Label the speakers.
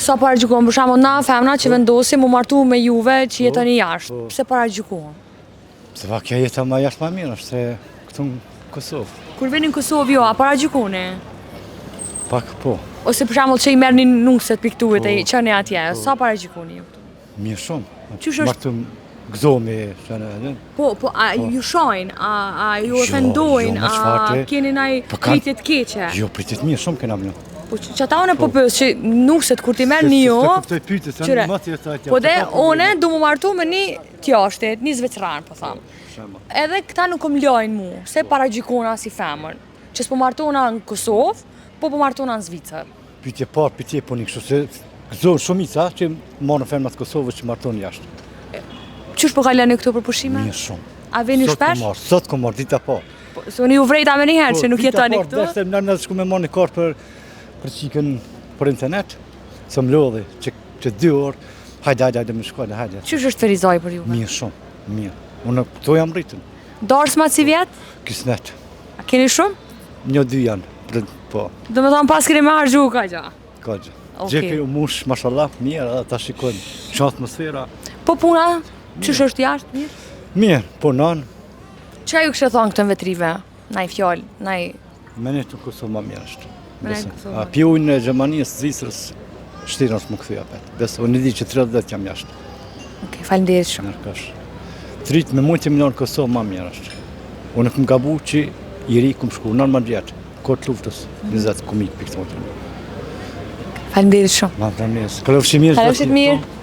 Speaker 1: Sa paragjykon, për shembull na femna që vendosim u martu me juve që jetoni jashtë. Pse paragjykon?
Speaker 2: Se va kjo jeta ma jashtë ma mirë është se këtu në Kosovë.
Speaker 1: Kur vini në Kosovë jo, a paragjykoni?
Speaker 2: Pak po.
Speaker 1: Ose për shembull që i merrni nukset pikturit e çani atje, sa paragjykoni ju?
Speaker 2: Mirë shumë.
Speaker 1: Qysh është?
Speaker 2: Martu gëzomi, shënë,
Speaker 1: Po, a ju shojnë, a ju ofendojnë,
Speaker 2: me
Speaker 1: a
Speaker 2: çfarë?
Speaker 1: keni naj
Speaker 2: Po kanë-
Speaker 1: pritje të keqe?
Speaker 2: Jo, pritet mirë shumë kena më.
Speaker 1: Po që ata one po pyes që nukset kur ti merrni jo,
Speaker 2: Kuptoj pyetje, se
Speaker 1: qyre,
Speaker 2: mos i thaj.
Speaker 1: po dhe one du mu martu me një tjashtet, një zveçran, po tham. Edhe këta nuk më lojnë mu, se paragjykona si femër, që s'po martona në Kosovë, po martona në Zvicër.
Speaker 2: Pyetje parë, pyetje po një kështu se gëzohen shumica që marrin femrat të Kosovës që marton jashtë.
Speaker 1: Qysh po kaloni këtu për pushime?
Speaker 2: Mirë shumë.
Speaker 1: A veni shpesh?
Speaker 2: Sot ku marr dita po.
Speaker 1: Se unë ju vrejta me njëherë që nuk jetoni këtu.
Speaker 2: Po, se në shku me marr një kartë për çikën për internet. Se më lodhi që 2 orë, hajde më shkojnë, hajde.
Speaker 1: Qysh është ferizoj për juve?
Speaker 2: Mirë shumë, mirë. Unë këto jam rritën.
Speaker 1: Darsma si vjet?
Speaker 2: Kismet.
Speaker 1: A keni shumë?
Speaker 2: 1-2 janë, po,
Speaker 1: Do me thonë pas keni me hargju ka gja.
Speaker 2: ka gjë.
Speaker 1: Okej.
Speaker 2: Gjeke u mush, mashallah, mirë, edhe ta shikojnë që atmosfera.
Speaker 1: Po puna, qysh është jashtë mirë?
Speaker 2: Mirë, po nën,
Speaker 1: Çka ju kështë thonë këtë vetrive? Naj fjallë, naj...
Speaker 2: me ne të Kosovë ma mirë është.
Speaker 1: Me ne
Speaker 2: Besoj.
Speaker 1: Kosovë.
Speaker 2: A pjojnë e Gjermanisë, Zvicrës, shtirën është më këthuja apet. Besoj, unë di që 30 jam jashtë.
Speaker 1: Okej, falenderit shumë.
Speaker 2: Nërkash. Trit me mund të më në Kosovë ma mirë është. Unë këm gabu që i ri këm shku, nën më vjetë, kot luftës, 20 kumik për këtë motë.
Speaker 1: Falenderit shumë.
Speaker 2: Ma të mirë, kalofshi mirë.
Speaker 1: Kalofshit mirë.